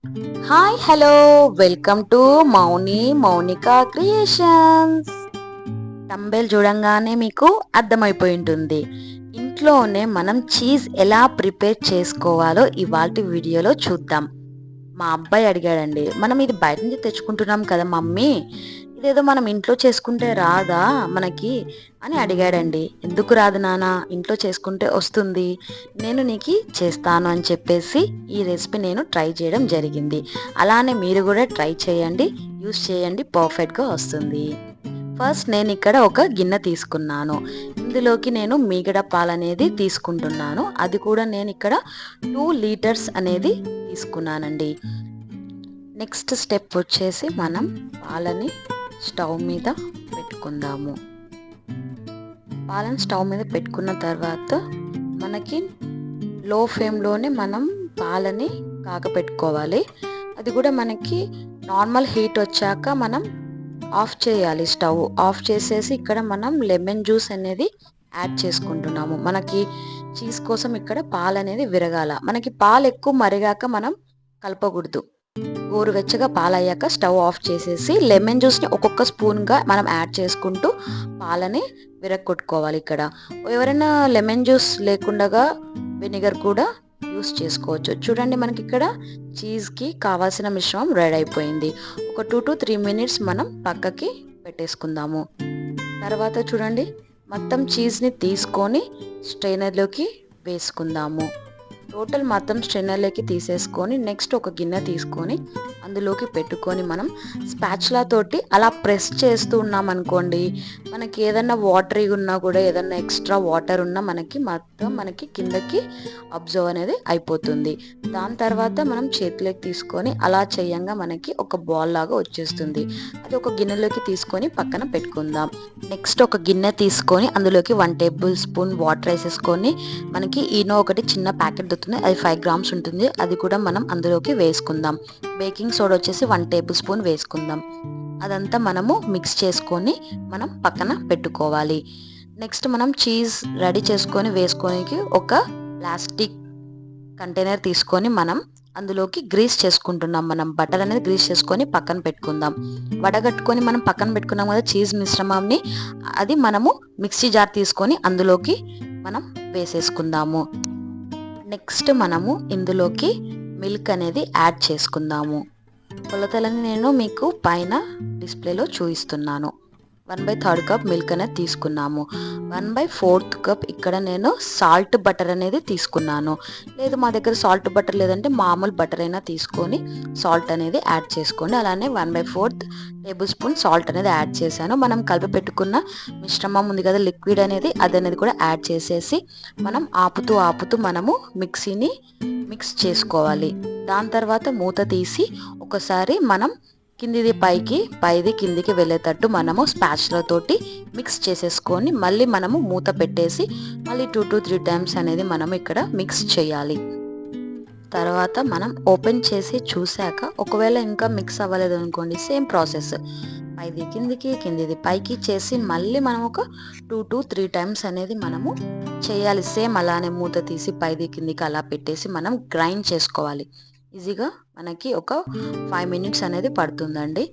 Hi hello welcome to Mounika creations. Thumbnail చూడంగానే మీకు అర్థమైపోయి ఉంటుంది. ఇంట్లోనే మనం చీజ్ ఎలా ప్రిపేర్ చేసుకోవాలో ఇవాల్టి వీడియోలో చూద్దాం. మా అబ్బాయి అడిగాడండి, మనం ఇది బయట నుంచి తెచ్చుకుంటున్నాం కదా మమ్మీ, ఇదేదో మనం ఇంట్లో చేసుకుంటే రాదా మనకి అని అడిగాడండి. ఎందుకు రాదు నాన్న, ఇంట్లో చేసుకుంటే వస్తుంది, నేను నీకు చేస్తాను అని చెప్పేసి ఈ రెసిపీ నేను ట్రై చేయడం జరిగింది. అలానే మీరు కూడా ట్రై చేయండి, యూస్ చేయండి, పర్ఫెక్ట్గా వస్తుంది. ఫస్ట్ నేను ఇక్కడ ఒక గిన్నె తీసుకున్నాను. ఇందులోకి నేను మీగడ పాలు అనేది తీసుకుంటున్నాను. అది కూడా నేను ఇక్కడ 2 లీటర్స్ అనేది తీసుకున్నానండి. నెక్స్ట్ స్టెప్ వచ్చేసి మనం పాలని స్టవ్ మీద పెట్టుకుందాము. పాలను స్టవ్ మీద పెట్టుకున్న తర్వాత మనకి లో ఫ్లేమ్లోనే మనం పాలని కాగపెట్టుకోవాలి. అది కూడా మనకి నార్మల్ హీట్ వచ్చాక మనం ఆఫ్ చేయాలి. స్టవ్ ఆఫ్ చేసేసి ఇక్కడ మనం లెమన్ జ్యూస్ అనేది యాడ్ చేసుకుంటున్నాము. మనకి చీజ్ కోసం ఇక్కడ పాలు అనేది విరగాల. మనకి పాలు ఎక్కువ మరిగాక మనం కలపకూడదు. గోరువెచ్చగా పాలు అయ్యాక స్టవ్ ఆఫ్ చేసేసి లెమన్ జ్యూస్ని ఒక్కొక్క స్పూన్గా మనం యాడ్ చేసుకుంటూ పాలని విరగొట్టుకోవాలి. ఇక్కడ ఎవరైనా లెమన్ జ్యూస్ లేకుండా వెనిగర్ కూడా యూస్ చేసుకోవచ్చు. చూడండి, మనకి ఇక్కడ చీజ్కి కావాల్సిన మిశ్రమం రెడీ అయిపోయింది. ఒక 2 to 3 మినిట్స్ మనం పక్కకి పెట్టేసుకుందాము. తర్వాత చూడండి, మొత్తం చీజ్ని తీసుకొని స్ట్రైనర్లోకి వేసుకుందాము. టోటల్ మొత్తం స్ట్రైనర్లోకి తీసేసుకొని నెక్స్ట్ ఒక గిన్నె తీసుకొని అందులోకి పెట్టుకొని మనం స్పాచులా తోటి అలా ప్రెస్ చేస్తూ ఉన్నాం అనుకోండి, మనకి ఏదన్నా వాటరీ ఉన్నా కూడా, ఏదన్నా ఎక్స్ట్రా వాటర్ ఉన్నా మనకి కిందకి అబ్జర్వ్ అనేది అయిపోతుంది. దాని తర్వాత మనం చేతిలోకి తీసుకొని అలా చేయంగా మనకి ఒక బాల్ లాగా వచ్చేస్తుంది. అది ఒక గిన్నెలోకి తీసుకొని పక్కన పెట్టుకుందాం. నెక్స్ట్ ఒక గిన్నె తీసుకొని అందులోకి 1 టేబుల్ స్పూన్ వాటర్ వేసేసుకొని, మనకి ఈనో ఒకటి చిన్న ప్యాకెట్ దొరుకుతుంది, అది 5 గ్రామ్స్ ఉంటుంది, అది కూడా మనం అందులోకి వేసుకుందాం. బేకింగ్ సోడా వచ్చేసి 1 టేబుల్ స్పూన్ వేసుకుందాం. అదంతా మనము మిక్స్ చేసుకొని మనం పక్కన పెట్టుకోవాలి. నెక్స్ట్ మనం చీజ్ రెడీ చేసుకొని వేసుకోనికి ఒక ప్లాస్టిక్ కంటైనర్ తీసుకొని మనం అందులోకి గ్రీస్ చేసుకుంటున్నాం. మనం బటర్ అనేది గ్రీస్ చేసుకొని పక్కన పెట్టుకుందాం. వడగట్టుకొని మనం పక్కన పెట్టుకున్నాం కదా చీజ్ మిశ్రమాన్ని, అది మనము మిక్సీ జార్ తీసుకొని అందులోకి మనం వేసేసుకుందాము. నెక్స్ట్ మనము ఇందులోకి మిల్క్ అనేది యాడ్ చేసుకుందాము. కొలతలని నేను మీకు పైన డిస్ప్లేలో చూపిస్తున్నాను. 1/3 కప్ మిల్క్ అనేది తీసుకున్నాము. 1/4 కప్ ఇక్కడ నేను సాల్ట్ బటర్ అనేది తీసుకున్నాను. లేదు మా దగ్గర సాల్ట్ బటర్ లేదంటే మామూలు బటర్ అయినా తీసుకొని సాల్ట్ అనేది యాడ్ చేసుకోండి. అలానే 1/4 టేబుల్ స్పూన్ సాల్ట్ అనేది యాడ్ చేశాను. మనం కలిపి పెట్టుకున్న మిశ్రమం ఉంది కదా లిక్విడ్ అనేది, అది కూడా యాడ్ చేసేసి మనం ఆపుతూ మనము మిక్సీని మిక్స్ చేసుకోవాలి. దాని తర్వాత మూత తీసి ఒకసారి మనం కిందిది పైది కిందికి వెళ్ళేటట్టు మనము స్పాచులా తోటి మిక్స్ చేసేసుకొని మళ్ళీ మనము మూత పెట్టేసి మళ్ళీ 2 to 3 టైమ్స్ అనేది మనం ఇక్కడ మిక్స్ చేయాలి. తర్వాత మనం ఓపెన్ చేసి చూసాక ఒకవేళ ఇంకా మిక్స్ అవ్వలేదు అనుకోండి, సేమ్ ప్రాసెస్ పైది కిందికి కిందిది పైకి చేసి మళ్ళీ మనం ఒక 2 to 3 టైమ్స్ అనేది మనము చేయాలి. సేమ్ అలానే మూత తీసి పైది కిందికి అలా పెట్టేసి మనం గ్రైండ్ చేసుకోవాలి. ఈజీగా మనకి ఒక 5 మినిట్స్ అనేది పడుతుందండి.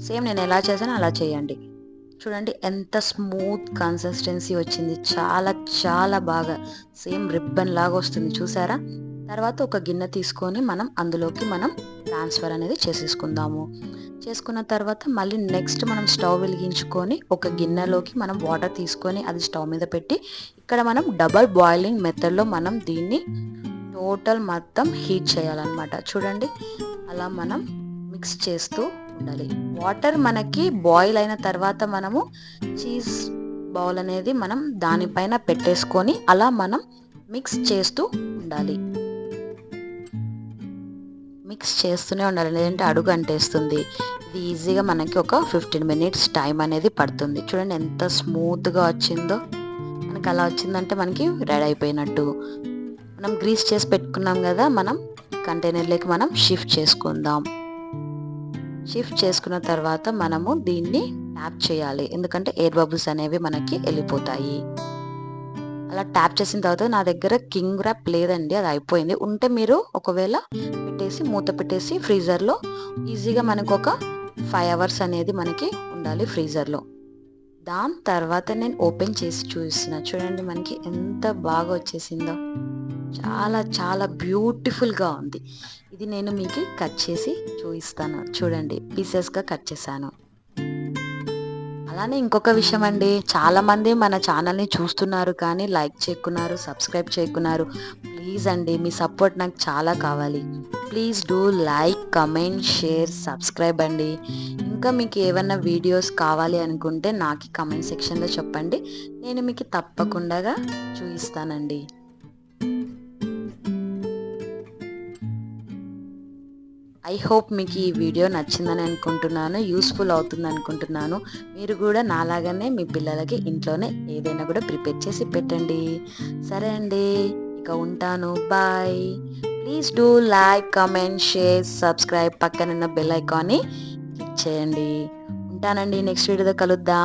సేమ్ నేను ఎలా చేశానో అలా చేయండి. చూడండి ఎంత స్మూత్ కన్సిస్టెన్సీ వచ్చింది, చాలా చాలా బాగా సేమ్ రిబ్బన్ లాగా వస్తుంది, చూసారా? తర్వాత ఒక గిన్నె తీసుకొని మనం అందులోకి మనం ట్రాన్స్ఫర్ అనేది చేసుకున్న తర్వాత మళ్ళీ నెక్స్ట్ మనం స్టవ్ వెలిగించుకొని ఒక గిన్నెలోకి మనం వాటర్ తీసుకొని అది స్టవ్ మీద పెట్టి ఇక్కడ మనం డబల్ బాయిలింగ్ మెథడ్లో మనం దీన్ని టోటల్ మొత్తం హీట్ చేయాలన్నమాట. చూడండి, అలా మనం మిక్స్ చేస్తూ ఉండాలి. వాటర్ మనకి బాయిల్ అయిన తర్వాత మనము చీజ్ బౌల్ అనేది మనం దానిపైన పెట్టేసుకొని అలా మనం మిక్స్ చేస్తూ ఉండాలి. మిక్స్ చేస్తూనే ఉండాలి, లేదంటే అడుగు అంటేస్తుంది. ఇది ఈజీగా మనకి ఒక 15 మినిట్స్ టైం అనేది పడుతుంది. చూడండి ఎంత స్మూత్గా వచ్చిందో. మనకి అలా వచ్చిందంటే మనకి రెడీ అయిపోయినట్టు. మనం గ్రీస్ చేసి పెట్టుకున్నాం కదా, మనం కంటైనర్లోకి మనం షిఫ్ట్ చేసుకుందాం. షిఫ్ట్ చేసుకున్న తర్వాత మనము దీన్ని ట్యాప్ చేయాలి, ఎందుకంటే ఎయిర్ బబుల్స్ అనేవి మనకి వెళ్ళిపోతాయి. అలా ట్యాప్ చేసిన తర్వాత నా దగ్గర కింగ్ ర్యాప్ లేదండి, అది అయిపోయింది. ఉంటే మీరు ఒకవేళ పెట్టేసి మూత పెట్టేసి ఫ్రీజర్లో ఈజీగా మనకు ఒక 5 అవర్స్ అనేది మనకి ఉండాలి ఫ్రీజర్లో. దాని తర్వాత నేను ఓపెన్ చేసి చూస్తున్నా, చూడండి మనకి ఎంత బాగా వచ్చేసిందో. చాలా చాలా బ్యూటిఫుల్గా ఉంది. ఇది నేను మీకు కట్ చేసి చూపిస్తాను. చూడండి పీసెస్గా కట్ చేశాను. అలానే ఇంకొక విషయం అండి, చాలామంది మన ఛానల్ని చూస్తున్నారు కానీ లైక్ చేయకున్నారు, సబ్స్క్రైబ్ చేయకున్నారు. ప్లీజ్ అండి, మీ సపోర్ట్ నాకు చాలా కావాలి. Please do like, comment, share, subscribe అండి. ఇంకా మీకు ఏమైనా వీడియోస్ కావాలి అనుకుంటే నాకు కమెంట్ సెక్షన్లో చెప్పండి, నేను మీకు తప్పకుండా చూపిస్తానండి. ఐ హోప్ మీకు ఈ వీడియో నచ్చిందని అనుకుంటున్నాను, యూస్ఫుల్ అవుతుంది అనుకుంటున్నాను. మీరు కూడా నాలాగానే మీ పిల్లలకి ఇంట్లోనే ఏదైనా కూడా ప్రిపేర్ చేసి పెట్టండి. సరే అండి, ఇక ఉంటాను. Bye. Please do like, comment, share, subscribe, పక్కనున్న బెల్ ఐకాన్ని క్లిక్ చేయండి. ఉంటానండి, నెక్స్ట్ వీడియోతో కలుద్దాం.